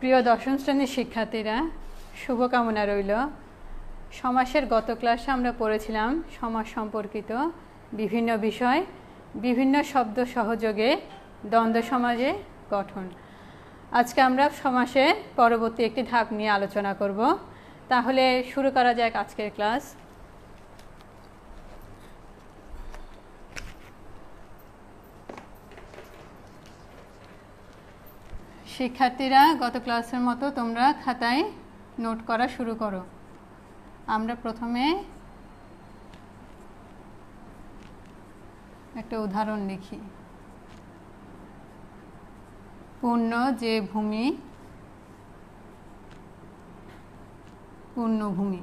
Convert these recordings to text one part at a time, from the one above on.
প্রিয় দশম শ্রেণীর শিক্ষার্থীরা, শুভকামনা রইল। সমাসের গত ক্লাসে আমরা পড়েছিলাম সমাস সম্পর্কিত বিভিন্ন বিষয়, বিভিন্ন শব্দ সহযোগে দ্বন্দ্ব সমাজে গঠন। আজকে আমরা সমাসের পরবর্তী একটি ধাপ নিয়ে আলোচনা করব। তাহলে শুরু করা যাক আজকের ক্লাস। শিক্ষার্থীরা, গত ক্লাসের মতো তোমরা খাতায় নোট করা শুরু করো। আমরা প্রথমে একটা উদাহরণ লিখি। পূর্ণ যে ভূমি, পূর্ণভূমি।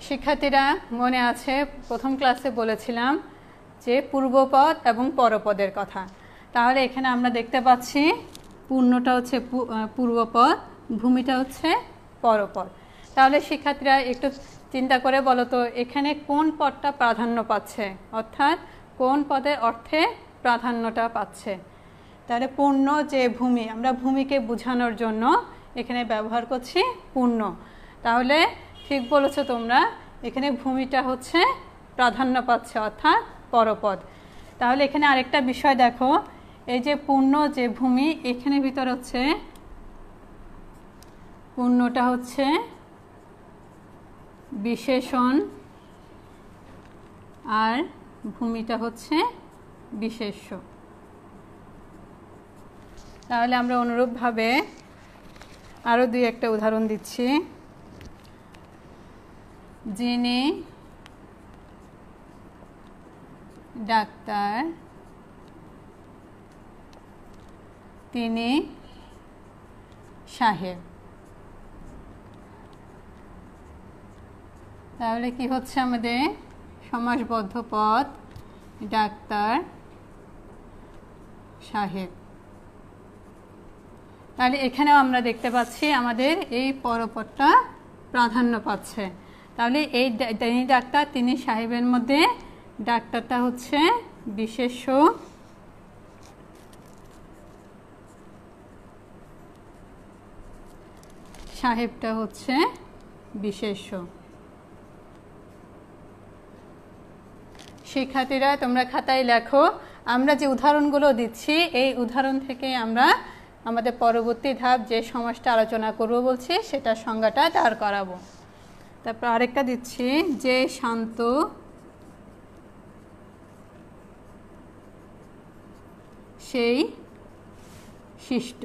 শিক্ষার্থীরা, মনে আছে প্রথম ক্লাসে বলেছিলাম যে পূর্বপদ এবং পরপদের কথা। তাহলে এখানে আমরা দেখতে পাচ্ছি পূর্ণটা হচ্ছে পূর্বপদ, ভূমিটা হচ্ছে পরপদ। তাহলে শিক্ষার্থীরা একটু চিন্তা করে বলো তো, এখানে কোন পদটা প্রাধান্য পাচ্ছে, অর্থাৎ কোন পদের অর্থে প্রাধান্যটা পাচ্ছে। তাহলে পূর্ণ যে ভূমি, আমরা ভূমিকে বোঝানোর জন্য এখানে ব্যবহার করছি পূর্ণ। তাহলে ঠিক বলেছো তোমরা, এখানে ভূমিটা হচ্ছে প্রাধান্য পাচ্ছে, অর্থাৎ পরপদ। তাহলে এখানে আরেকটা বিষয় দেখো, এই যে পূর্ণ যে ভূমি, এখানে ভিতর হচ্ছে পূর্ণটা হচ্ছে বিশেষণ আর ভূমিটা হচ্ছে বিশেষ্য। তাহলে আমরা অনুরূপভাবে আরও দুই একটা উদাহরণ দিচ্ছি। যিনি ডাক্তার, তিনি সাহেব। তাহলে কি হচ্ছে আমাদের সমাসবদ্ধ পদ ডাক্তার সাহেব। তাহলে এখানেও আমরা দেখতে পাচ্ছি আমাদের এই পরপদটা প্রাধান্য পাচ্ছে। তাহলে এই তিনি ডাক্তার তিনি সাহেবের মধ্যে ডাক্তারটা হচ্ছে বিশেষ্য, সাহেবটা হচ্ছে বিশেষ্য। শিক্ষার্থীরা, তোমরা খাতায় লেখো। আমরা যে উদাহরণগুলো দিচ্ছি, এই উদাহরণ থেকে আমরা আমাদের পরবর্তী ধাপ যে সমাসটা আলোচনা করব বলছি, সেটার সংজ্ঞাটা দাঁড় করাবো। তারপর আরেকটা দিচ্ছি, যে শান্ত, সেই শিষ্ট।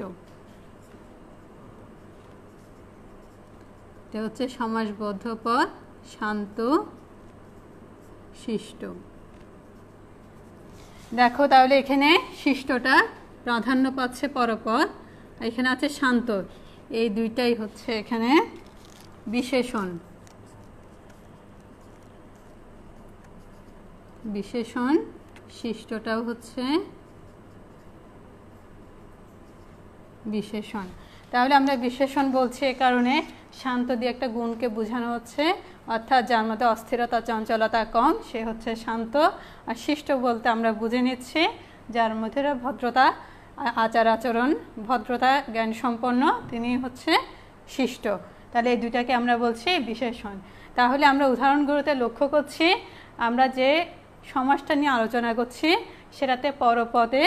এটা হচ্ছে সমাসবদ্ধ পদ শান্ত শিষ্ট। দেখো, তাহলে এখানে শিষ্টটা প্রাধান্য পাচ্ছে পরপদ, এখানে আছে শান্ত। এই দুইটাই হচ্ছে এখানে বিশেষণ, বিশেষণ। শিষ্টটাও হচ্ছে বিশেষণ। তাহলে আমরা বিশেষণ বলছি এ কারণে, শান্ত দিয়ে একটা গুণকে বোঝানো হচ্ছে, অর্থাৎ যার মধ্যে অস্থিরতা চঞ্চলতা কম, সে হচ্ছে শান্ত। আর শিষ্ট বলতে আমরা বুঝে নিচ্ছি যার মধ্যে ভদ্রতা, আচার আচরণ, ভদ্রতা, জ্ঞান সম্পন্ন, তিনি হচ্ছে শিষ্ট। তাহলে এই দুইটাকে আমরা বলছি বিশেষণ। তাহলে আমরা উদাহরণগুলোতে লক্ষ্য করছি, আমরা যে সমাসটা নিয়ে আলোচনা করছি সেটাতে পরপদে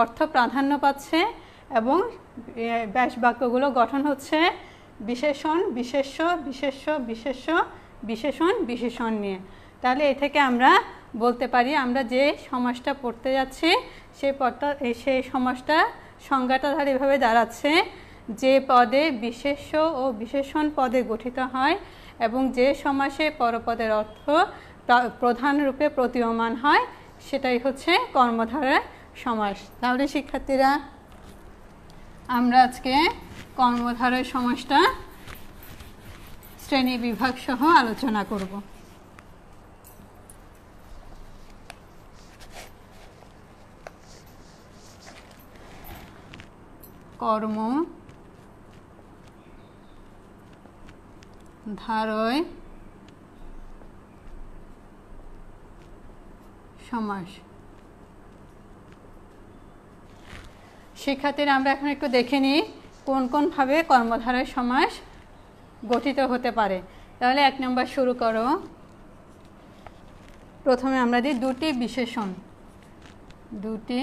অর্থ প্রাধান্য পাচ্ছে এবং ব্যাস বাক্যগুলো গঠন হচ্ছে বিশেষণ, বিশেষ্য, বিশেষ্য, বিশেষ্য, বিশেষণ, বিশেষণ নিয়ে। তাহলে এ থেকে আমরা বলতে পারি, আমরা যে সমাসটা পড়তে যাচ্ছি সেই সমাসটা সংজ্ঞাটা ধরে এভাবে দাঁড়াচ্ছে, যে পদে বিশেষ্য ও বিশেষণ পদে গঠিত হয় এবং যে সমাসে পরপদের অর্থ প্রধান রূপে প্রতীয়মান হয়, সেটাই হচ্ছে কর্মধারয় সমাস। তাহলে শিক্ষার্থীরা, আমরা আজকে কর্মধারয় সমাসটা শ্রেণী বিভাগ সহ আলোচনা করব। কর্মধারয় সমাস। শিক্ষার্থীরা আমরা এখন একটু দেখে নিই কোন কোনভাবে কর্মধারয় সমাস গঠিত হতে পারে। তাহলে 1 নম্বর শুরু করো। প্রথমে আমরা দিই দুটি বিশেষণ। দুটি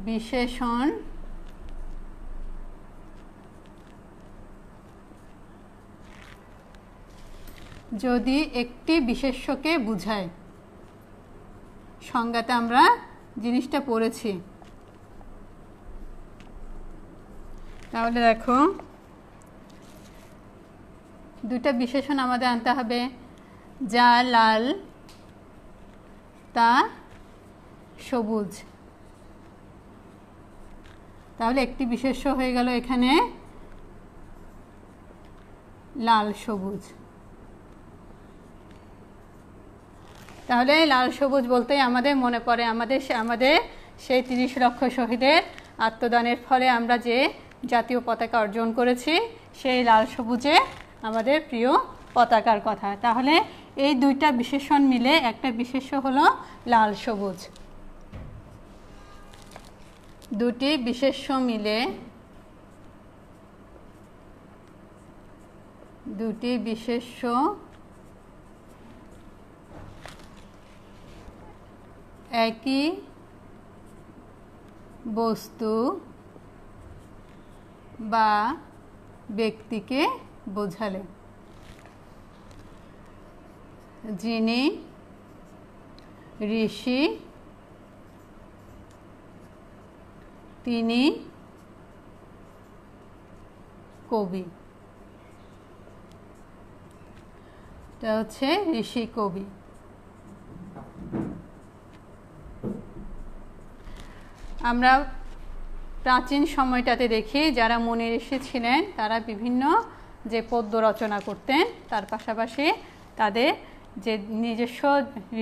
বিশেষণ যদি একটি বিশেষ্যকে বোঝায়। সংজ্ঞাতে আমরা জিনিসটা পড়েছি। তাহলে দেখো দুইটা বিশেষণ আমাদের আনতে হবে, যা লাল তা সবুজ। তাহলে একটি বিশেষ্য হয়ে গেল এখানে লাল সবুজ। তাহলে লাল সবুজ বলতেই আমাদের মনে পড়ে আমাদের সেই 30 লক্ষ শহীদের আত্মদানের ফলে আমরা যে জাতীয় পতাকা অর্জন করেছি, সেই লাল সবুজে আমাদের প্রিয় পতাকার কথা। তাহলে এই দুইটা বিশেষণ মিলে একটা বিশেষ্য হলো লাল সবুজ। দুটি বিশেষ্য মিলে দুটি বিশেষ্য একই বস্তু বা ব্যক্তিকে বোঝালে। যিনি ঋষি তিনি কবি। এটা হচ্ছে ঋষি কবি। আমরা প্রাচীন সময়টাতে দেখি যারা মুনি ঋষি ছিলেন তারা বিভিন্ন যে পদ্য রচনা করতেন, তার পাশাপাশি তাদের যে নিজস্ব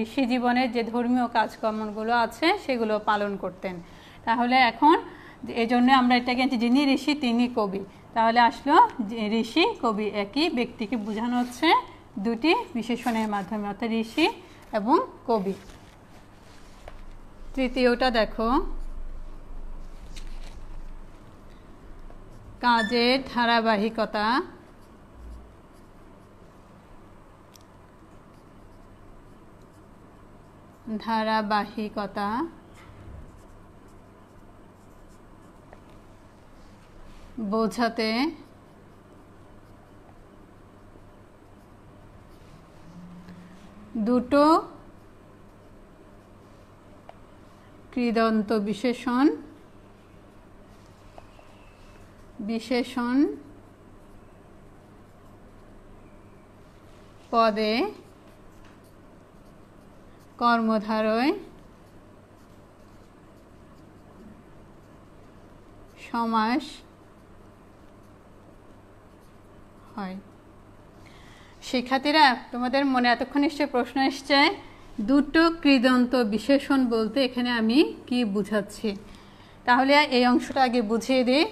ঋষি জীবনের যে ধর্মীয় কাজকর্মগুলো আছে সেগুলো পালন করতেন। তাহলে এখন এই জন্য আমরা এটাকে যিনি ঋষি তিনি কবি। তাহলে আসলো ঋষি কবি একই ব্যক্তিকে বোঝানো হচ্ছে দুটি বিশেষণের মাধ্যমে, অর্থাৎ ঋষি এবং কবি। তৃতীয়টা দেখো, কাজের ধারাবাহিকতা বোঝাতে দুটো কৃদন্ত বিশেষণ পদে কর্মধারয় সমাস হয়। শিক্ষার্থীরা তোমাদের মনে এতক্ষণ নিশ্চয়ই প্রশ্ন এসছে, দুটো কৃদন্ত বিশেষণ বলতে এখানে আমি কি বুঝাচ্ছি। তাহলে এই অংশটা আগে বুঝিয়ে দিই।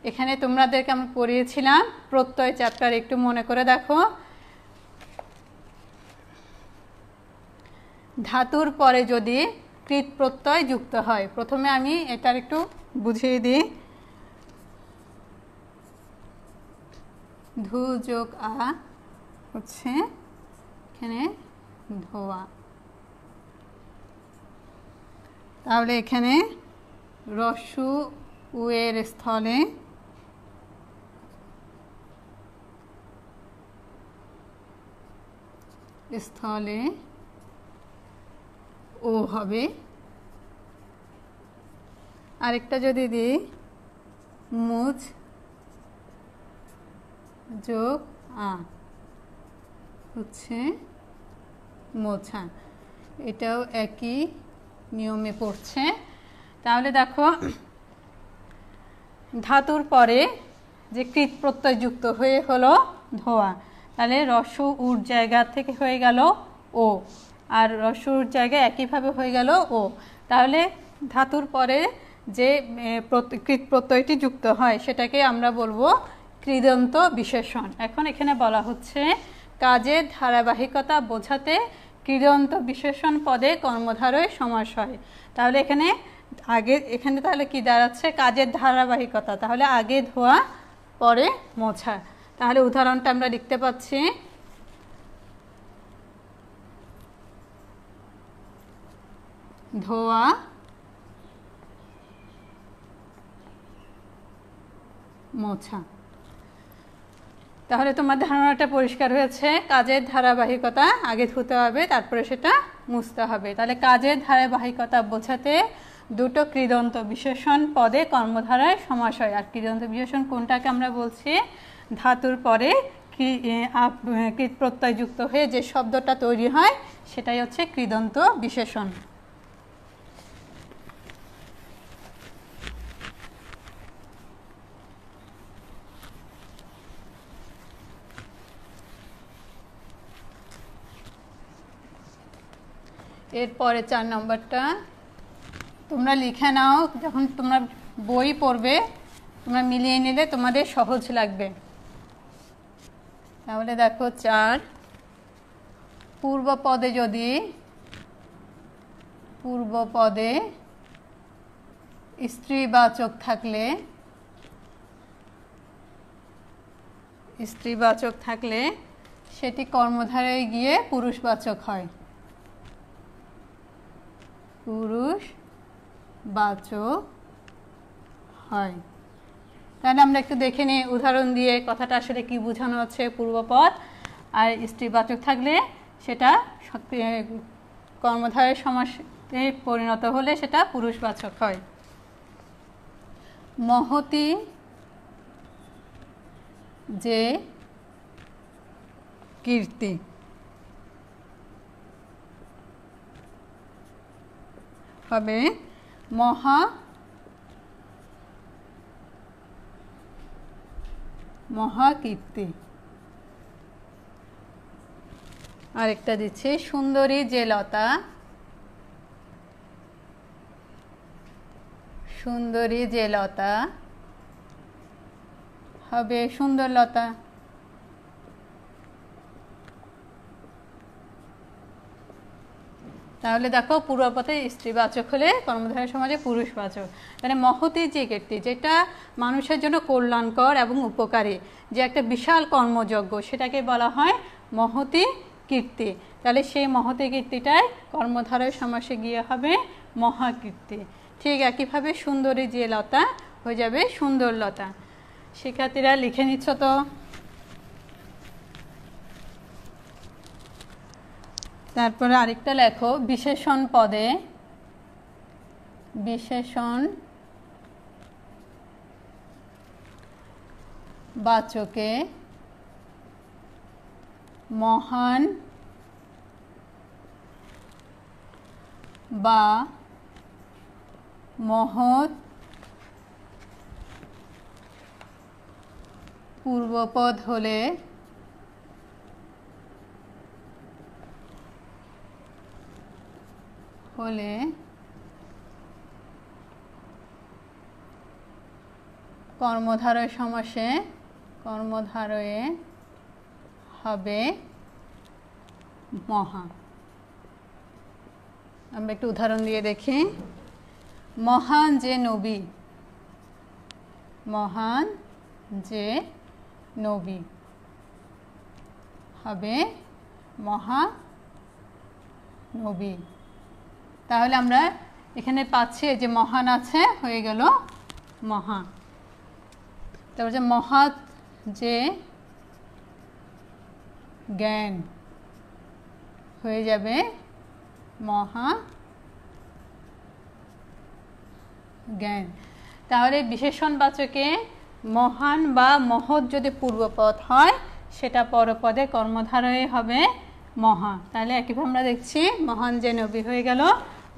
এখানে তোমাদেরকে আমরা পড়িয়েছিলাম প্রত্যয় চ্যাপ্টার, একটু মনে করে দেখো। ধাতুর পরে যদি কৃৎ প্রত্যয় যুক্ত হয়, প্রথমে আমি এটার একটু বুঝিয়ে দিই। ধু যোগ আ হচ্ছে এখানে ধোয়া। তাহলে এখানে রস্যু উয়ের স্থলে ও হবে। আরেকটা যদি দিই মুজ যোগ আ হচ্ছে মোছা, এটাও একই নিয়মে পড়ছে। তাহলে দেখো ধাতুর পরে যে কৃৎ প্রত্যয় যুক্ত হয়ে হলো ধোয়া, তাহলে রস্যু উর জায়গা থেকে হয়ে গেল ও, আর রস্যুর জায়গায় একইভাবে হয়ে গেল ও। তাহলে ধাতুর পরে যে কৃৎ প্রত্যয়টি যুক্ত হয় সেটাকে আমরা বলবো কৃদন্ত বিশেষণ। এখন এখানে বলা হচ্ছে কাজের ধারাবাহিকতা বোঝাতে কৃদন্ত বিশেষণ পদে কর্মধারয় সমাস হয়। তাহলে এখানে আগে এখানে তাহলে কি দাঁড়াচ্ছে? কাজের ধারাবাহিকতা। তাহলে আগে ধোয়া পরে মোছা। তাহলে উদাহরণটা আমরা লিখতে পাচ্ছি, ধোয়া মোছা। তাহলে তোমার ধারণাটা পরিষ্কার হয়েছে। কাজের ধারাবাহিকতা, আগে ধুতে হবে তারপরে সেটা মুছতে হবে। তাহলে কাজের ধারাবাহিকতা বোঝাতে দুটো কৃদন্ত বিশেষণ পদে কর্মধারায় সমাস হয়। আর কৃদন্ত বিশেষণ কোনটাকে আমরা বলছি? ধাতুর পরে কৃত প্রত্যয় যুক্ত হয়ে যে শব্দটা তৈরি হয় সেটাই হচ্ছে কৃদন্ত বিশেষণ। এরপরে 4 নম্বরটা তোমরা লিখে নাও, যখন তোমরা বই পড়বে তোমরা মিলিয়ে নিলে তোমাদের সহজ লাগবে। তাহলে দেখো 4, পূর্বপদে যদি পূর্বপদে স্ত্রীবাচক থাকলে সেটি কর্মধারায় গিয়ে পুরুষবাচক হয়। পুরুষবাচক হয়। তাহলে আমরা একটু দেখে নিই উদাহরণ দিয়ে কথাটা আসলে কি বোঝানো হচ্ছে। পূর্বপদ আর স্ত্রীবাচক থাকলে সেটা কর্মধারয় সমাসে পরিণত হলে সেটা পুরুষবাচক হয়। মহতি যে কীর্তি, হবে মহাকীর্তি। আরেকটা দিচ্ছি, সুন্দরী যে লতা, সুন্দরী যে লতা হবে সুন্দরলতা। তাহলে দেখো পূর্বপদে স্ত্রীবাচক হলে কর্মধারয় সমাজে পুরুষবাচক। মানে মহতি যে কীর্তি, যেটা মানুষের জন্য কল্যাণকর এবং উপকারী, যে একটা বিশাল কর্মযজ্ঞ, সেটাকে বলা হয় মহতি কীর্তি। তাহলে সেই মহতি কীর্তিটাই কর্মধারয় সমাসে গিয়ে হবে মহাকীর্তি। ঠিক একইভাবে সুন্দরী যে লতা হয়ে যাবে সুন্দরলতা। শিক্ষার্থীরা লিখে নিচ্ছ তো? তারপরে আরেকটা লেখো, বিশেষণ পদে বিশেষণ বাচকে মহান বা মহৎ পূর্বপদ হলে কর্মধারয় সমাসে কর্মধারয়ে হবে মহা। আমরা একটু উদাহরণ দিয়ে দেখি। মহান যে নবী, মহান যে নবী হবে মহানবী। তাহলে আমরা এখানে পাচ্ছি যে মহান আছে, হয়ে গেল মহা। তারপর যে মহৎ যে জ্ঞান হয়ে যাবে মহা জ্ঞান। তাহলে বিশেষণবাচকে মহান বা মহৎ যদি পূর্বপদ হয় সেটা পরপদে কর্মধারয়ে হবে মহা। তাহলে একইভাবে আমরা দেখছি মহান যে নবী হয়ে গেল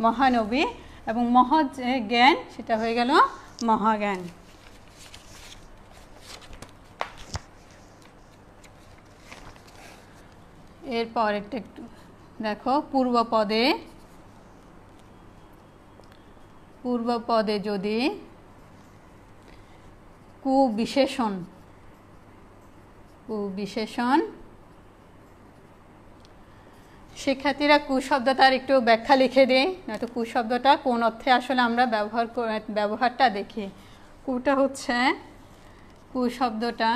মহানবী, এবং মহৎ যে জ্ঞান সেটা হয়ে গেল মহাজ্ঞান। এরপর একটু দেখো, পূর্বপদে যদি কুবিশেষণ শিক্ষার্থীরা কু শব্দটার একটু ব্যাখ্যা লিখে দিই, নয়তো কু শব্দটা কোন অর্থে আসলে আমরা ব্যবহারটা দেখি। কুটা হচ্ছে, কু শব্দটা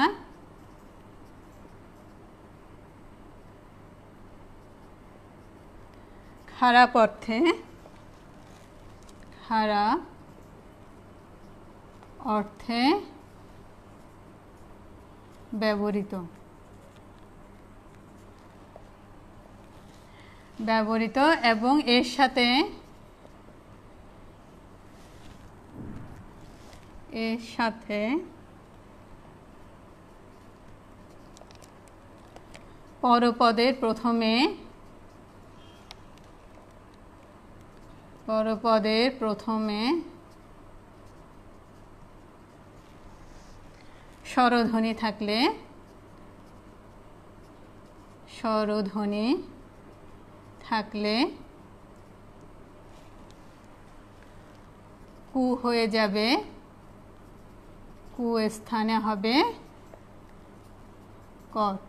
খারাপ অর্থে, খারাপ অর্থে ব্যবহৃত এবং এর সাথে পরপদের প্রথমে স্বরধ্বনি থাকলে কু হয়ে যাবে, কু স্থানে হবে কত।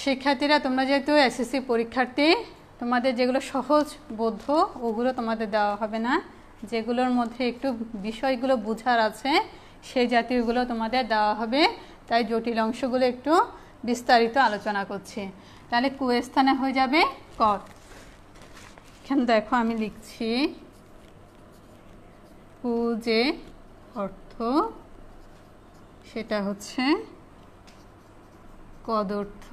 শিক্ষার্থীরা তোমরা যেহেতু এসএসসি পরীক্ষার্থী, তোমাদের যেগুলো সহজ বোধ্য ওগুলো তোমাদের দেওয়া হবে না, যেগুলোর মধ্যে একটু বিষয়গুলো বোঝার আছে সেই জাতীয়গুলো তোমাদের দেওয়া হবে। তাই জটিল অংশগুলো একটু বিস্তারিত আলোচনা করছি। তাহলে কু স্থানে হয়ে যাবে কত। এখানে দেখো আমি লিখছি, কু যে অর্থ সেটা হচ্ছে কদর্থ,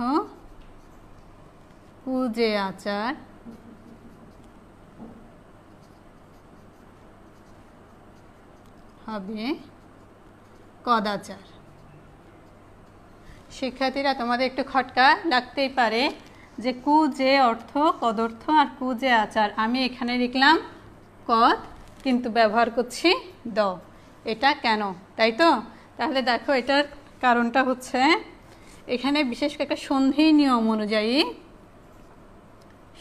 কু যে আচার হবে কদাচার। শিক্ষার্থীরা তোমাদের একটু খটকা লাগতেই পারে যে কু যে অর্থ কদর্থ আর কু যে আচার, আমি এখানে লিখলাম কদ কিন্তু ব্যবহার করছি দ, এটা কেন, তাই তো? তাহলে দেখো এটার কারণটা হচ্ছে এখানে বিশেষ করে একটা সন্ধি নিয়ম অনুযায়ী,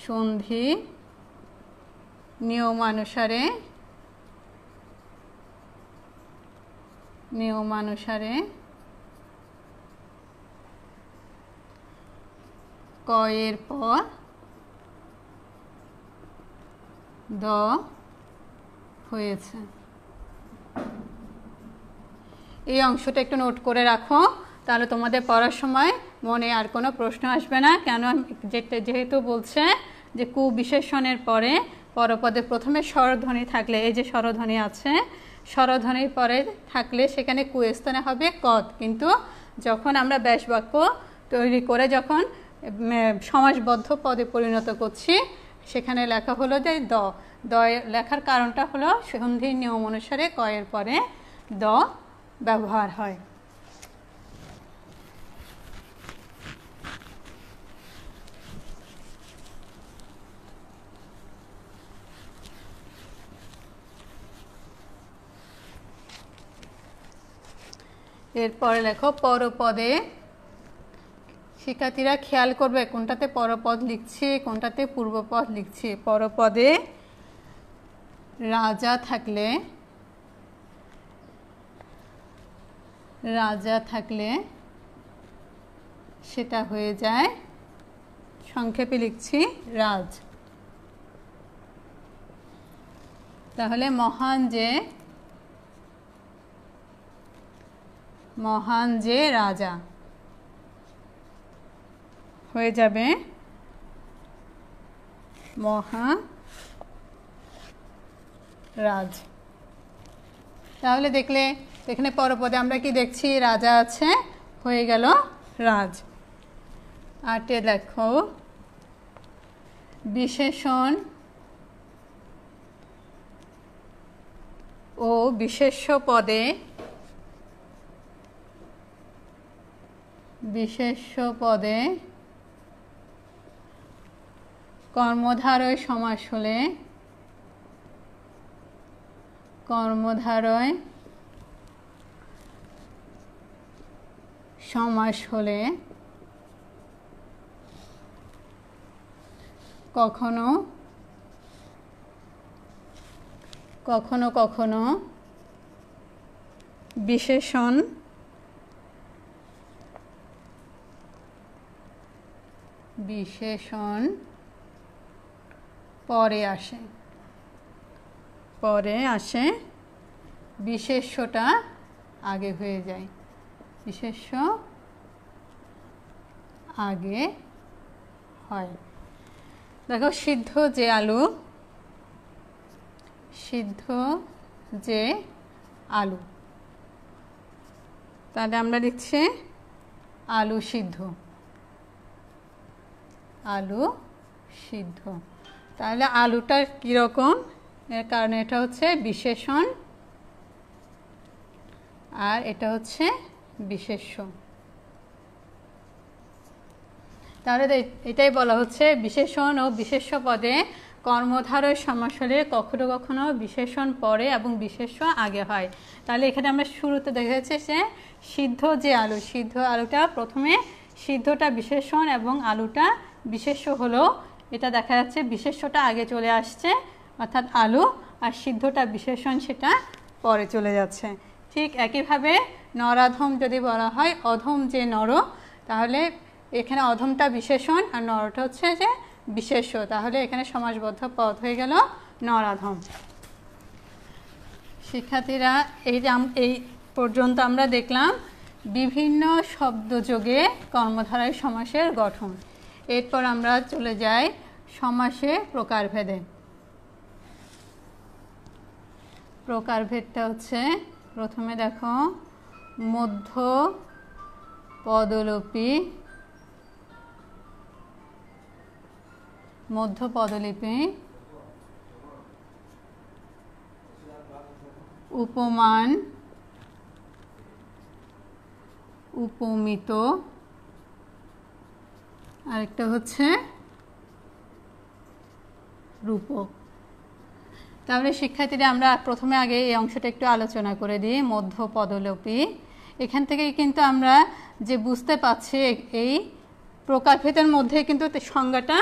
সন্ধি নিয়মানুসারে ক এর পর দ হয়েছে। এই অংশটা একটু নোট করে রাখো, তাহলে তোমাদের পড়ার সময় মনে আর কোনো প্রশ্ন আসবে না। কেন, যেহেতু বলছে যে কু বিশেষণের পরে পরপদে প্রথমে স্বরধ্বনি থাকলে, এই যে স্বরধ্বনি আছে, স্বরধ্বনির পরে থাকলে সেখানে কু স্থানে হবে কদ, কিন্তু যখন আমরা ব্যাস বাক্য তৈরি করে যখন সমাসবদ্ধ পদে পরিণত করছি সেখানে লেখা হলো যে দ। লেখার কারণটা হলো সন্ধির নিয়ম অনুসারে ক এর পরে দ ব্যবহার হয়। এরপরে লেখো পরপদে। শিক্ষার্থীরা খেয়াল করবে কোনটাতে পরপদ লিখছি কোনটাতে পূর্বপদ লিখছি। পরপদে রাজা থাকলে সেটা হয়ে যায়, সংক্ষেপে লিখছি রাজ। তাহলে মহান যে রাজা হয়ে যাবে মহারাজ। তাহলে দেখলে এখানে পরপদে আমরা কি দেখছি, রাজা আছে, হয়ে গেল রাজ। আটে দেখো বিশেষণ ও বিশেষ্য পদে কর্মধারয় সমাস হলে কখনো কখনো বিশেষণ পরে আসে, বিশেষ্যটা আগে হয়ে যায়, বিশেষ্য আগে হয়। দেখো সিদ্ধ যে আলু, সিদ্ধ যে আলু, তাহলে আমরা লিখছি আলু সিদ্ধ, আলু সিদ্ধ। তাহলে আলুটা কীরকম, এর কারণে এটা হচ্ছে বিশেষণ আর এটা হচ্ছে বিশেষ্য। তাহলে এটাই বলা হচ্ছে বিশেষণ ও বিশেষ্য পদে কর্মধারয় সমাস হলে কখনো কখনো বিশেষণ পরে এবং বিশেষ্য আগে হয়। তাহলে এখানে আমরা শুরুতে দেখা যাচ্ছে যে সিদ্ধ যে আলু, সিদ্ধ আলুটা প্রথমে সিদ্ধটা বিশেষণ এবং আলুটা বিশেষ্য হলো, এটা দেখা যাচ্ছে বিশেষ্যটা আগে চলে আসছে অর্থাৎ আলু, আর সিদ্ধটা বিশেষণ সেটা পরে চলে যাচ্ছে। ঠিক একইভাবে নরাধম যদি বলা হয় অধম যে নর, তাহলে এখানে অধমটা বিশেষণ আর নরটা হচ্ছে যে বিশেষ্য, তাহলে এখানে সমাসবদ্ধ পদ হয়ে গেল নরাধম। শিক্ষার্থীরা এই পর্যন্ত আমরা দেখলাম বিভিন্ন শব্দযোগে কর্মধারয় সমাসের গঠন। এরপর আমরা চলে যাই সমাসে প্রকারভেদে। প্রকারভেদটা হচ্ছে প্রথমে দেখো মধ্য পদলোপী, মধ্য পদলিপি, উপমান, উপমিত, আরেকটা হচ্ছে রূপক। তাহলে শিক্ষার্থীরা আমরা প্রথমে আগে এই অংশটা একটু আলোচনা করে দিই। মধ্য পদলোপী, এখান থেকেই কিন্তু আমরা যে বুঝতে পারছি এই প্রকারভেদের মধ্যে কিন্তু সংজ্ঞাটা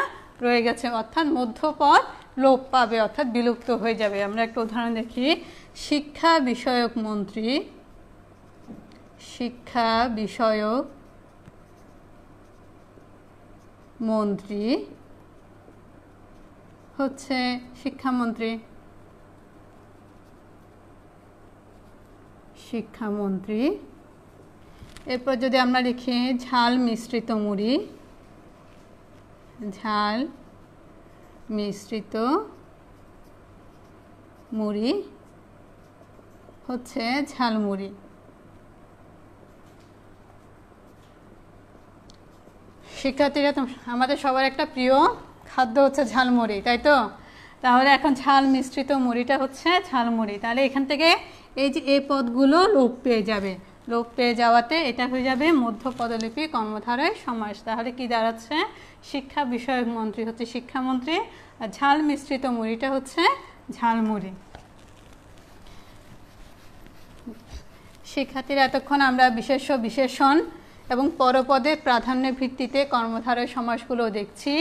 রয়ে গেছে, অর্থাৎ মধ্যপদ লোপ পাবে অর্থাৎ বিলুপ্ত হয়ে যাবে। আমরা একটা উদাহরণ দেখি, শিক্ষা বিষয়ক মন্ত্রী, শিক্ষা বিষয়ক মন্ত্রী হচ্ছে শিক্ষামন্ত্রী, শিক্ষামন্ত্রী। এরপর যদি আমরা লিখি ঝাল মিশ্রিত মুড়ি, ঝাল মিশ্রিত মুড়ি হচ্ছে ঝালমুড়ি। শিক্ষার্থীরা আমাদের সবার একটা প্রিয় খাদ্য হচ্ছে ঝালমুড়ি, তাই তো? তাহলে এখন ঝাল মিশ্রিত মুড়িটা হচ্ছে ঝালমুড়ি। তাহলে এখান থেকে এই যে এই পদগুলো লোপ পেয়ে যাবে, লোপ পেয়ে যাওয়াতে এটা হয়ে যাবে মধ্য পদলিপি কর্মধারয় সমাস। তাহলে কি দাঁড়াচ্ছে, শিক্ষা বিষয়ক মন্ত্রী হচ্ছে শিক্ষামন্ত্রী আর ঝাল মিশ্রিত মুড়িটা হচ্ছে ঝালমুড়ি। শিক্ষার্থীরা এতক্ষণ আমরা বিশেষ্য, বিশেষণ এবং পরপদের প্রাধান্যের ভিত্তিতে কর্মধারয় সমাসগুলো দেখছি।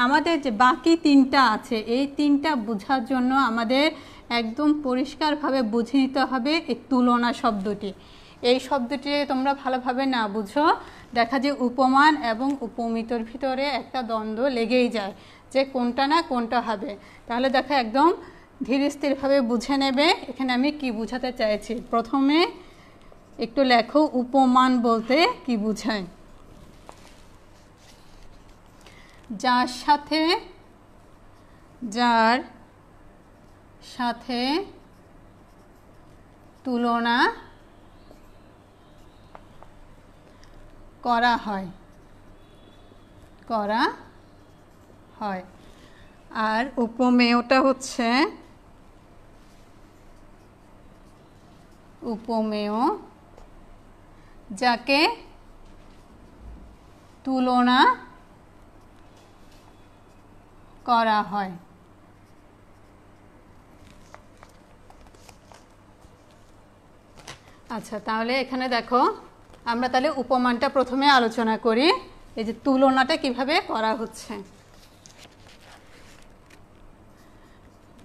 আমাদের যে বাকি তিনটা আছে, এই তিনটা বোঝার জন্য আমাদের একদম পরিষ্কারভাবে বুঝে নিতে হবে এই তুলনা শব্দটি। এই শব্দটি তোমরা ভালোভাবে না বুঝো, দেখা যায় উপমান এবং উপমিতর ভিতরে একটা দ্বন্দ্ব লেগেই যায় যে কোনটা না কোনটা হবে। তাহলে দেখো একদম ধীর স্থিরভাবে বুঝে নেবে এখানে আমি কি বোঝাতে চাইছি। প্রথমে একটু লেখো উপমান বলতে কি বোঝায়। যার সাথে তুলনা করা হয়, আর উপমেয়টা হচ্ছে উপমেয় যাকে তুলনা করা হয়। আচ্ছা, তাহলে এখানে দেখো আমরা তাহলে উপমানটা প্রথমে আলোচনা করি, এই যে তুলনাটা কিভাবে করা হচ্ছে।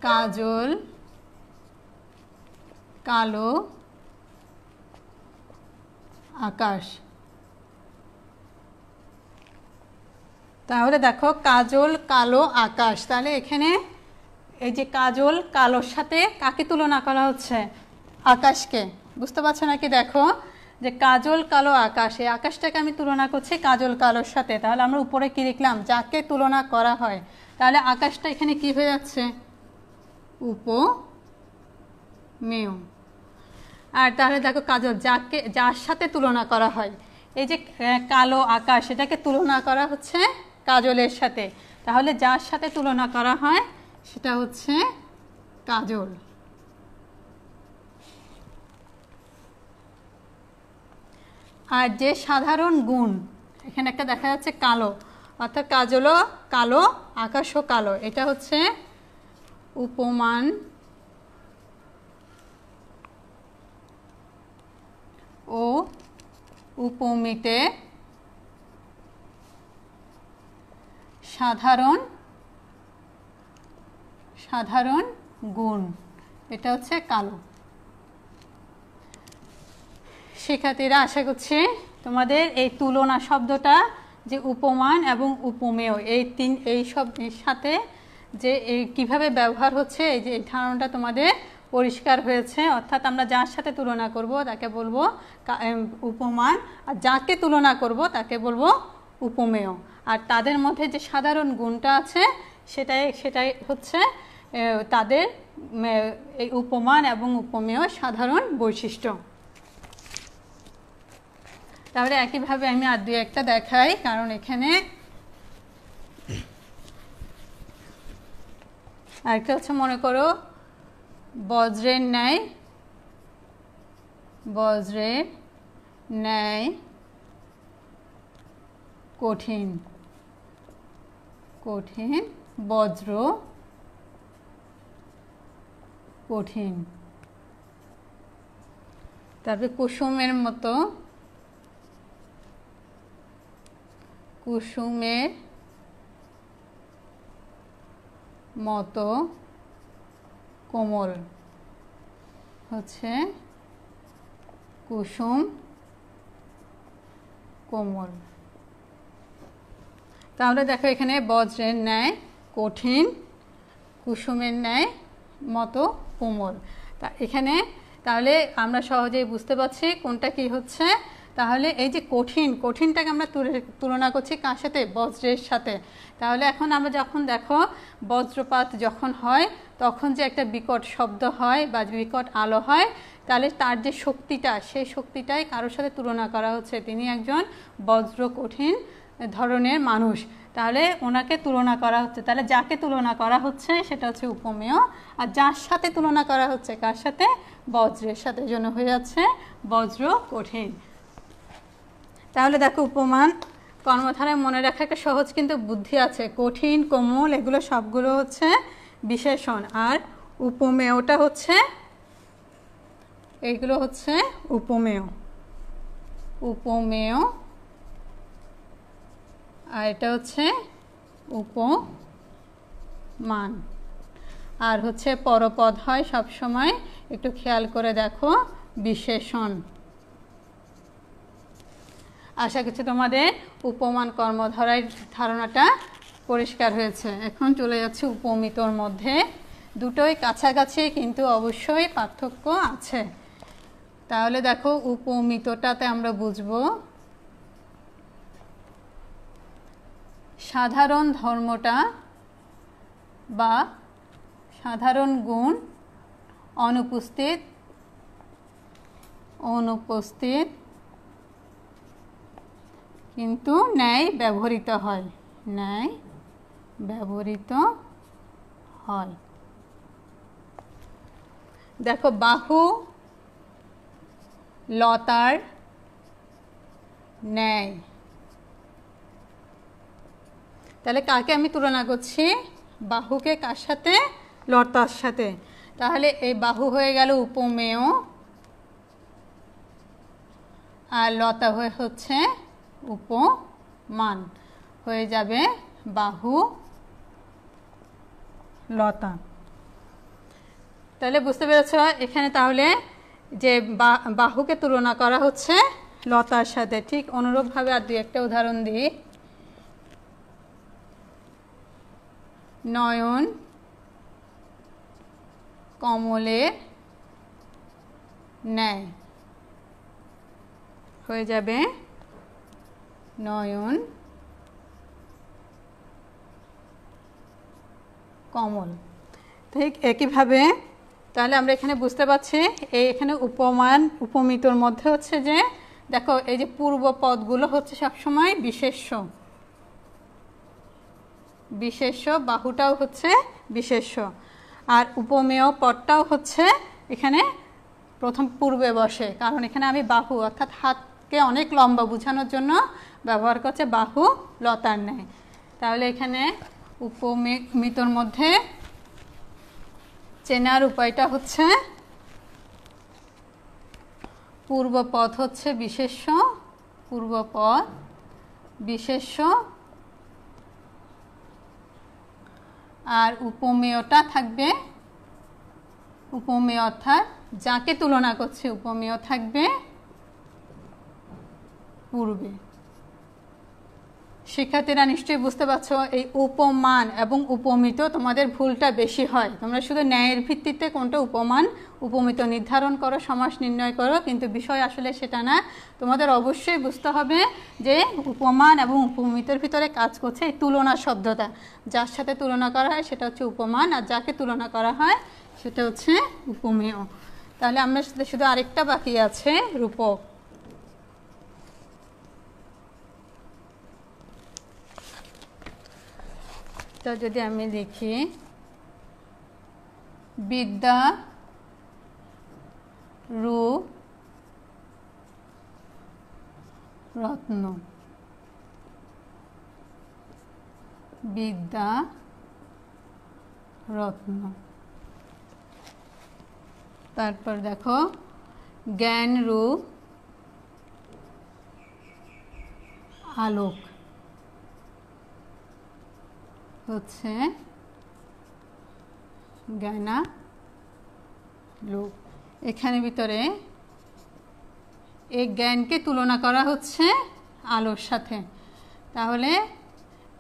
কাজল কালো আকাশ, তাহলে দেখো কাজল কালো আকাশ, তাহলে এখানে এই যে কাজল কালোর সাথে কাকে তুলনা করা হচ্ছে? আকাশকে। বুঝতে পারছো নাকি? দেখো যে কাজল কালো আকাশ, এই আকাশটাকে আমি তুলনা করছি কাজল কালোর সাথে। তাহলে আমরা উপরে কি লিখলাম? যাকে তুলনা করা হয়। তাহলে আকাশটা এখানে কি হয়ে যাচ্ছে? উপমেয়। আর তাহলে দেখো কাজল যাকে যার সাথে তুলনা করা হয়, এই যে কালো আকাশ এটাকে তুলনা করা হচ্ছে কাজলের সাথে। তাহলে যার সাথে তুলনা করা হয় সেটা হচ্ছে কাজল। আর যে সাধারণ গুণ, এখানে একটা দেখা যাচ্ছে কালো, অর্থাৎ কাজলও কালো আকাশও কালো, এটা হচ্ছে উপমান ও উপমিতে সাধারণ গুণ, এটা হচ্ছে কালো। শিক্ষার্থীরা, আশা করছি তোমাদের এই তুলনা শব্দটা, যে উপমান এবং উপমেয় এই শব্দের সাথে যে কিভাবে ব্যবহার হচ্ছে, এই যে এই ধারণাটা তোমাদের পরিষ্কার হয়েছে। অর্থাৎ আমরা যার সাথে তুলনা করব তাকে বলবো উপমান, আর যাকে তুলনা করব তাকে বলবো উপমেয়। আর তাদের মধ্যে যে সাধারণ গুণটা আছে সেটাই হচ্ছে তাদের এই উপমান এবং উপমেয় সাধারণ বৈশিষ্ট্য। তাহলে একইভাবে আমি আর দুই একটা দেখাই, কারণ এখানে আরেকটা হচ্ছে, মনে করো বজ্রের ন্যায় কঠিন বজ্র কঠিন। তারপরে কুসুমের মতো কোমল হচ্ছে কুসুম কোমল। তাহলে দেখো এখানে বজ্রের ন্যায় কঠিন, কুসুমের ন্যায় মতো কোমল। তা এখানে তাহলে আমরা সহজেই বুঝতে পারছি কোনটা কি হচ্ছে। তাহলে এই যে কঠিনটাকে আমরা তুলনা করছি কার সাথে? বজ্রের সাথে। তাহলে এখন আমরা যখন দেখো বজ্রপাত যখন হয় তখন যে একটা বিকট শব্দ হয় বা বিকট আলো হয়, তাহলে তার যে শক্তিটা, সেই শক্তিটাই কারোর সাথে তুলনা করা হচ্ছে। তিনি একজন বজ্র কঠিন ধরনের মানুষ, তাহলে ওনাকে তুলনা করা হচ্ছে। তাহলে যাকে তুলনা করা হচ্ছে সেটা হচ্ছে উপমেয়, আর যার সাথে তুলনা করা হচ্ছে কার সাথে? বজ্রের সাথে, জন্য হয়ে যাচ্ছে বজ্র কঠিন। তাহলে দেখো উপমান কর্মধারায় মনে রাখা একটা সহজ কিন্তু বুদ্ধি আছে। কঠিন, কোমল এগুলো সবগুলো হচ্ছে বিশেষণ, আর উপমেয়টা হচ্ছে, এইগুলো হচ্ছে উপমেয়। আর এটা হচ্ছে উপমান। আর হচ্ছে পরপদ হয় সব সময়, একটু খেয়াল করে দেখো, বিশেষণ। আশা করছি তোমাদের উপমান কর্মধারায় ধারণাটা পরিষ্কার হয়েছে। এখন চলে যাচ্ছে উপমিতর মধ্যে। দুটোই কাছাকাছি, কিন্তু অবশ্যই পার্থক্য আছে। তাহলে দেখো উপমিতটাতে আমরা বুঝব সাধারণ ধর্মটা বা সাধারণ গুণ অনুপস্থিত কিন্তু ন্যায় ব্যবহৃত হয়। দেখো বাহু লতার ন্যায়, তাহলে কাকে আমি তুলনা করছি? বাহুকে কার সাথে? লতার সাথে। তাহলে এই বাহু হয়ে গেল উপমেয়, আর লতা হচ্ছে উপমান, হয়ে যাবে বাহু লতা। তাহলে বুঝতে পেরেছ এখানে তাহলে যে বাহুকে তুলনা করা হচ্ছে লতার সাথে। ঠিক অনুরূপভাবে আর দুই একটা উদাহরণ দিই। নয়ন কমলের ন্যায় হয়ে যাবে নয়ন কমল। ঠিক একইভাবে তাহলে আমরা এখানে বুঝতে পারছি এখানে উপমান উপমিতর মধ্যে হচ্ছে যে দেখো এই যে পূর্ব পদগুলো হচ্ছে সবসময় বিশেষ্য, বিশেষ্য, বাহুটাও হচ্ছে বিশেষ্য, আর উপমেয় পদটাও হচ্ছে এখানে প্রথম পূর্বে বসে, কারণ এখানে আমি বাহু অর্থাৎ হাতকে অনেক লম্বা বোঝানোর জন্য ব্যবহার করছে বাহু লতার ন্যায়। তাহলে এখানে উপমিতর মধ্যে চেনার উপায়টা হচ্ছে পূর্বপদ হচ্ছে বিশেষ্য, পূর্বপদ বিশেষ্য, আর উপমেয়টা থাকবে উপমেয় অর্থাৎ যাকে তুলনা করছে উপমেয় থাকবে পূর্বে। শিক্ষার্থীরা নিশ্চয়ই বুঝতে পারছো এই উপমান এবং উপমিত তোমাদের ভুলটা বেশি হয়। তোমরা শুধু ন্যায়ের ভিত্তিতে কোনটা উপমান উপমিত নির্ধারণ করো, সমাস নির্ণয় করো, কিন্তু বিষয় আসলে সেটা না। তোমাদের অবশ্যই বুঝতে হবে যে উপমান এবং উপমিতের ভিতরে কাজ করছে এই তুলনা শব্দটা। যার সাথে তুলনা করা হয় সেটা হচ্ছে উপমান, আর যাকে তুলনা করা হয় সেটা হচ্ছে উপমেয়। তাহলে আমরা শুধু আরেকটা বাকি আছে রূপক। তো যদি আমি লিখি বিদ্যা রূপ রত্ন, বিদ্যা রত্ন, তারপর দেখো জ্ঞান রূপ আলোক হচ্ছে জ্ঞানালোক। এখানে ভিতরে এই জ্ঞানকে তুলনা করা হচ্ছে আলোর সাথে, তাহলে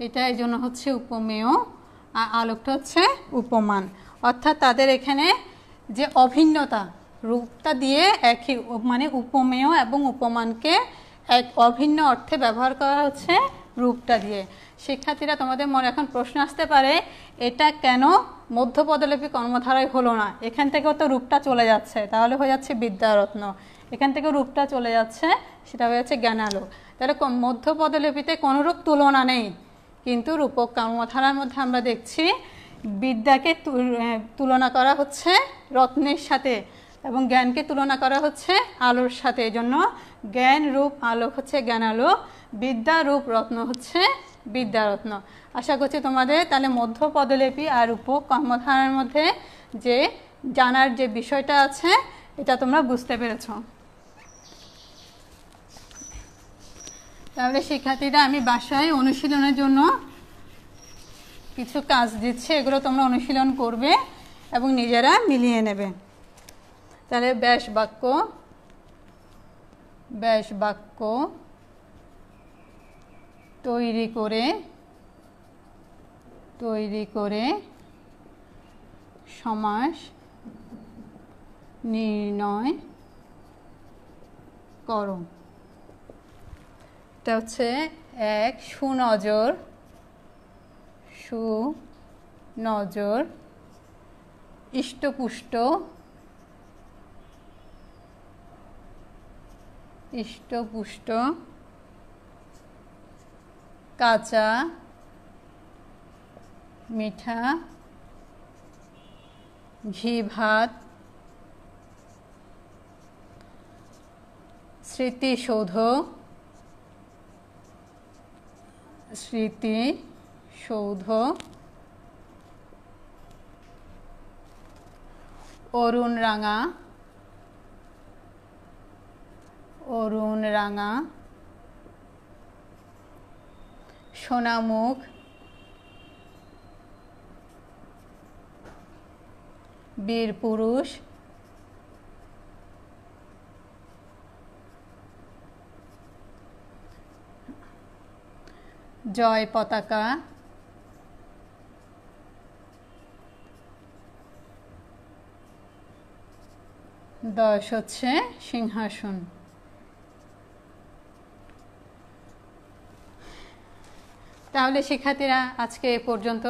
এটা এই জন্য হচ্ছে উপমেয়, আর আলোকটা হচ্ছে উপমান। অর্থাৎ তাদের এখানে যে অভিন্নতা রূপটা দিয়ে একই, মানে উপমেয় এবং উপমানকে এক অভিন্ন অর্থে ব্যবহার করা হচ্ছে রূপটা দিয়ে। শিক্ষার্থীরা তোমাদের মনে এখন প্রশ্ন আসতে পারে এটা কেন মধ্যপদলিপি কর্মধারায় হলো না? এখান থেকেও তো রূপটা চলে যাচ্ছে, তাহলে হয়ে যাচ্ছে বিদ্যারত্ন, এখান থেকেও রূপটা চলে যাচ্ছে, সেটা হয়ে যাচ্ছে জ্ঞানালোক। তাহলে মধ্যপদলিপিতে কোনো রূপ তুলনা নেই, কিন্তু রূপক কর্মধারার মধ্যে আমরা দেখছি বিদ্যাকে তুলনা করা হচ্ছে রত্নের সাথে এবং জ্ঞানকে তুলনা করা হচ্ছে আলোর সাথে। এই জন্য জ্ঞান রূপ আলোক হচ্ছে জ্ঞানালোক, বিদ্যা রূপ রত্ন হচ্ছে বিদ্যারত্ন। আশা করছি তোমাদের তাহলে মধ্যপদলিপি আর রূপক কর্মধারার মধ্যে যে জানার যে বিষয়টা আছে এটা তোমরা বুঝতে পেরেছ। তাহলে শিক্ষার্থীরা আমি বাসায় অনুশীলনের জন্য কিছু কাজ দিচ্ছি, এগুলো তোমরা অনুশীলন করবে এবং নিজেরা মিলিয়ে নেবে। তাহলে ব্যাস বাক্য তৈরি করে সমাস নির্ণয় করো। এটা হচ্ছে এক, সুনজর ইষ্টপুষ্ট কাঁচা মিঠা ঘি ভাত স্মৃতিসৌধ অরুণ রাঙা সোনামুখ বীর পুরুষ জয় পতাকা 10 হচ্ছে সিংহাসন। তাহলে শিক্ষার্থীরা আজকে এ পর্যন্ত।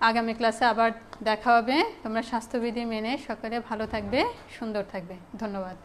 আগামী ক্লাসে আবার দেখা হবে। তোমরা স্বাস্থ্যবিধি মেনে সকলে ভালো থাকবে, সুন্দর থাকবে। ধন্যবাদ।